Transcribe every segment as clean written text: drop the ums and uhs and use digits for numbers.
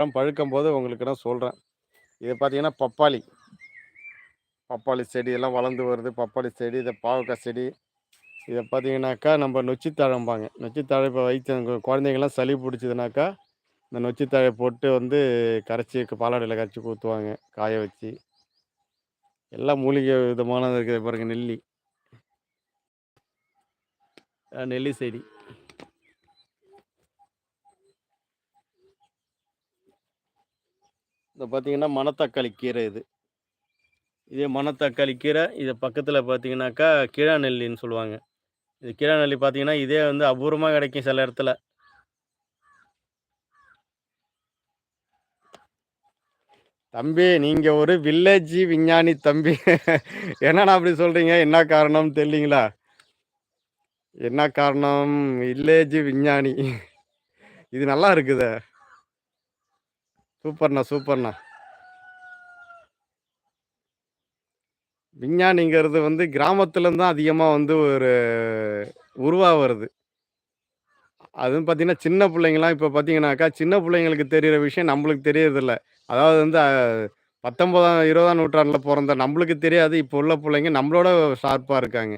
பழம் பழுக்கும்போது உங்களுக்கு நான் சொல்றேன். இது பார்த்தீங்கன்னா, பப்பாளி. பப்பாளி செடி எல்லாம் வளர்ந்து வருது. பப்பாளி செடி, இது பாவக்காய் செடி. இத பார்த்தீங்கன்னாக்கா, நம்ப நொச்சித்தாழம்பாங்க. நொச்சித்தாழ இப்ப குழந்தைங்கலாம் சளி புடிச்சதுனாக்கா, இந்த நொச்சித்தாழைய போட்டு வந்து கரைச்சு பாலாடையில கரைச்சு ஊத்துவாங்க, காய வச்சு. எல்லாம் மூலிகை விதமானது இருக்குது பாருங்க. நெல்லி. நெல்லி செடி. இத பார்த்தீங்கன்னா, மணத்தக்காளி கீரை இது. இதே மணத்தக்காளி கீரை, இது பக்கத்தில பார்த்தீங்கன்னாக்கா, கீழாநெல்லின்னு சொல்லுவாங்க. இது கீழாநெல்லி பார்த்தீங்கன்னா, இதே வந்து அபூர்வமா கிடைக்கும் சில இடத்துல. தம்பி, நீங்க ஒரு வில்லேஜ் விஞ்ஞானி தம்பி. என்னண்ணா அப்படி சொல்றீங்க? என்ன காரணம்னு தெரியலீங்களா? என்ன காரணம்? வில்லேஜ் விஞ்ஞானி. இது நல்லா இருக்குதே! சூப்பர்ண்ணா, சூப்பர்ண்ணா. விஞ்ஞானிங்கிறது வந்து கிராமத்துலருந்து தான் அதிகமா வந்து உருவாவறது. அதுவும் பார்த்தீங்கன்னா, சின்ன பிள்ளைங்கலாம் இப்ப பார்த்தீங்கன்னாக்கா, சின்ன பிள்ளைங்களுக்கு தெரியிற விஷயம் நம்பளுக்கு தெரியறதில்ல. அதாவது வந்து 19ஆம், 20ஆம் நூற்றாண்டுல பொறந்த நம்பளுக்கு தெரியாது. இப்போ உள்ள புள்ளைங்க நம்மளோட ஷார்ப்பா இருக்காங்க.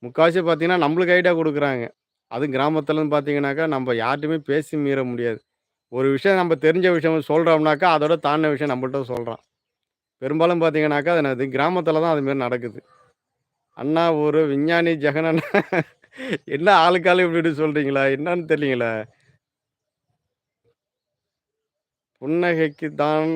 முக்காவாசி பார்த்தீங்கன்னா, நம்பளுக்கு ஐடியா குடுக்குறாங்க. அதுவும் கிராமத்துலன்னு பார்த்தீங்கன்னாக்கா, நம்ப யார்ட்டயுமே பேசி மீற முடியாது. ஒரு விஷயம் நம்ப தெரிஞ்ச விஷயம் சொல்றோம்னாக்கா, அதோட தாண்டுன விஷயம் நம்மள்ட்ட சொல்றான். பெரும்பாலும் பார்த்தீங்கன்னாக்கா, அது என்னது கிராமத்தில தான் அது மாரி நடக்குது. அண்ணா ஒரு விஞ்ஞானி ஜெகன் அண்ணா. என்ன ஆளுக்கு ஆளு இப்படி இப்படி சொல்றீங்களா? என்னான்னு தெரியலீங்களே! புன்னகைக்கு தான்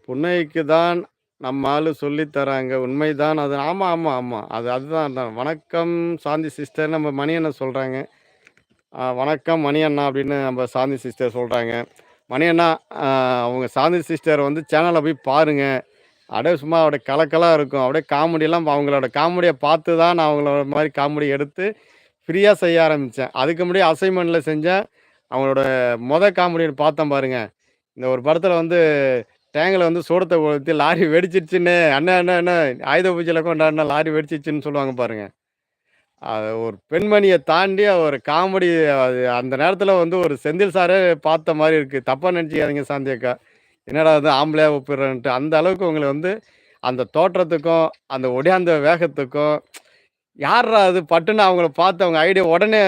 புன்னகைக்கு தான் நம்ம ஆளு சொல்லி தராங்க. உண்மைதான் அது. ஆமா, ஆமா, ஆமா. அதுதான் அதான். வணக்கம் சாந்தி சிஸ்டர் நம்ம மணி அண்ணன் சொல்றாங்க. வணக்கம் மணி அண்ணா அப்படின்னு நம்ம சாந்தி சிஸ்டர் சொல்றாங்க. மணி அண்ணா, அ அவங்க சாந்தி சிஸ்டர் வந்து சேனல போய் பாருங்க. அப்படியே சும்மா அப்படியே கலக்கலா இருக்கும். அப்படியே காமெடிலாம் அவங்களோட காமெடிய பார்த்து தான் நான் அவங்களோட மாரி காமெடி எடுத்து ஃப்ரீயா செய்ய ஆரம்பிச்சேன். அதுக்கு முன்னாடி அசைன்மென்ட்ல செஞ்சேன். அவங்களோட காமெடி பார்த்தேன் பாருங்க. இந்த ஒரு படத்துல வந்து டேங்க்ல வந்து சூடத்த ஊத்தி லாரி வெடிச்சிருச்சுன்னு, "அண்ணே அண்ணே அண்ணே ஆயுத பூஜையில கொண்டாடுன லாரி வெடிச்சிருச்சுன்னு" சொல்லுவாங்க பாருங்க. அது ஒரு பெண்மணிய தாண்டி ஒரு காமெடி. அது அந்த நேரத்துல வந்து ஒரு செந்தில் சாரே பார்த்த மாரி இருக்கு. தப்பா நெனச்சுக்காதீங்க சாந்தி அக்கா. என்னடா இது ஆம்பளையா ஒப்பிடுறேன்ட்டு. அந்த அளவுக்கு உங்கள வந்து அந்த தோற்றத்துக்கும், அந்த ஒடியாந்த வேகத்துக்கும், யார்றா அது பட்டுன்னு அவங்கள பார்த்து அவங்க ஐடியா உடனே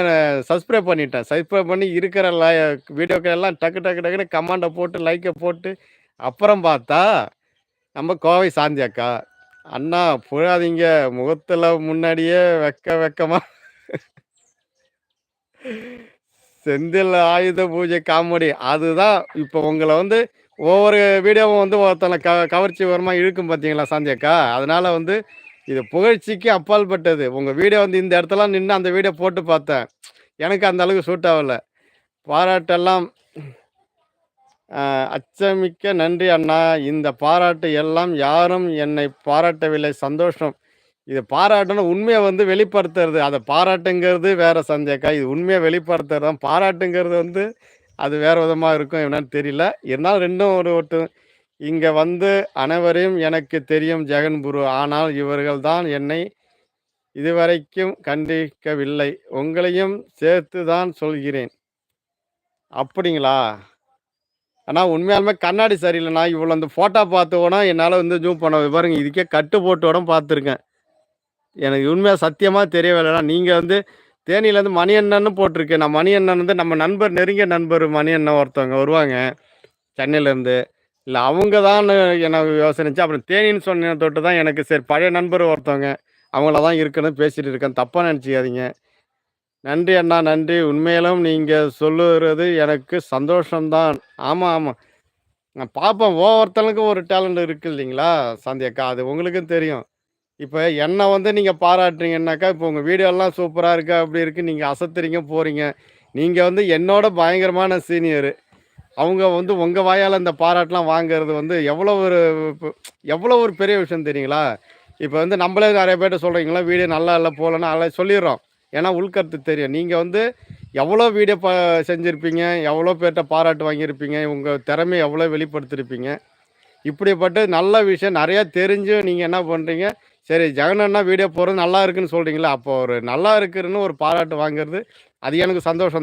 சப்ஸ்கிரைப் பண்ணிட்டேன். சப்ஸ்கிரைப் பண்ணி இருக்கிற வீடியோக்கள் எல்லாம் டக்கு டக்கு டக்குன்னு கமாண்ட போட்டு, லைக்க போட்டு, அப்புறம் பார்த்தா நம்ம கோவை சாந்தி அக்கா. "அண்ணா புழாதீங்க, முகத்துல முன்னாடியே வெக்கமா செந்தில் ஆயுத பூஜை காமெடி." அதுதான் இப்ப உங்கள வந்து ஒவ்வொரு வீடியோவும் வந்து ஒருத்தன கவர்ச்சிகரமா இழுக்கும் பார்த்தீங்களா சாந்தி அக்கா? அதனால வந்து இது புகழ்ச்சிக்கு அப்பாற்பட்டது. உங்க வீடியோ வந்து இந்த இடத்துலலாம் நின்னு அந்த வீடியோ போட்டு பார்த்தேன். எனக்கு அந்த அளவுக்கு சூட் ஆவல. பாராட்டெல்லாம் அச்சமிக்க நன்றி அண்ணா. இந்த பாராட்டு எல்லாம் யாரும் என்னை பாராட்டவில்லை. சந்தோஷம். இது பாராட்டுனா உண்மைய வந்து வெளிப்படுத்துறது. அத பாராட்டுங்கிறது வேற சந்தேகா. இது உண்மைய வெளிப்படுத்துறது தான். பாராட்டுங்கிறது வந்து அது வேற விதமா இருக்கும். என்னன்னு தெரியல. இருந்தாலும் 2ம் ஒட்டு. இங்க வந்து அனைவரையும் எனக்கு தெரியும் ஜெகன் குரு. ஆனால் இவர்கள் தான் என்னை இதுவரைக்கும் கண்டிக்கவில்லை. உங்களையும் சேர்த்து தான் சொல்கிறேன். அப்படிங்களா? ஆனா உண்மையாலுமே கண்ணாடி சரியில்லண்ணா. இவ்வளோ அந்த ஃபோட்டோ பார்த்தோன என்னால வந்து ஜூம் பண்ண பாருங்க. இதுக்கே கட்டு போட்டோட பார்த்துருக்கேன். எனக்கு உண்மையா சத்தியமா தெரியவில்லண்ணா. நீங்க வந்து தேனியிலேருந்து மணியண்ணன்னு போட்டிருக்கு. நான் மணியண்ணன் வந்து நம்ம நண்பர், நெருங்கிய நண்பர் மணியண்ணன் ஒருத்தவங்க வருவாங்க சென்னையிலேருந்து. இல்ல அவங்க தான்னு எனக்கு யோசனைச்சு. அப்புறம் தேனின்னு சொன்ன தொட்டு தான் எனக்கு சரி பழைய நண்பர் ஒருத்தவங்க. அவங்கள தான் இருக்குன்னு பேசிட்டு இருக்கேன். தப்பா நெனச்சுக்காதீங்க. நன்றி அண்ணா, நன்றி. உண்மையிலும் நீங்க சொல்லுறது எனக்கு சந்தோஷம் தான். ஆமா, ஆமா. நான் பார்ப்பேன். ஒவ்வொருத்தனுக்கும் ஒரு டேலண்ட் இருக்கு இல்லைங்களா? சாந்தி அக்கா. அது உங்களுக்கும் தெரியும். இப்ப என்ன வந்து நீங்க பாராட்டுறீங்கன்னாக்கா, இப்போ உங்க வீடியோலாம் சூப்பரா இருக்கு, அப்படி இருக்கு. நீங்க அசத்துறீங்க, போறீங்க. நீங்க வந்து என்னோட பயங்கரமான சீனியரு. அவங்க வந்து உங்க வாயால இந்த பாராட்டுலாம் வாங்குறது வந்து ப எவ்வளோ ஒரு பெரிய விஷயம் தெரியுங்களா? இப்ப வந்து நம்மளே நெறைய பேர்ட்ட சொல்றீங்களா, வீடியோ நல்லா இல்ல, போலன்னு அதெல்லாம் சொல்லிர்றோம். ஏன்னா உள்கருத்து தெரியும். நீங்க வந்து எவ்வளோ வீடியோ செஞ்சிருப்பீங்க, எவ்வளோ பேர்ட்ட பாராட்டு வாங்கியிருப்பீங்க, உங்க திறமைய எவ்வளோ வெளிப்படுத்தியிருப்பீங்க. இப்படிப்பட்ட நல்ல விஷயம் நெறையா தெரிஞ்சும் நீங்க என்ன பண்றீங்க, சரி ஜெகன் அண்ணா வீடியோ போடுறது நல்லா இருக்குன்னு சொல்றீங்கல்ல, அப்போ ஒரு நல்லா இருக்குன்னு ஒரு பாராட்டு வாங்குறது, அது எனக்கு சந்தோஷம்.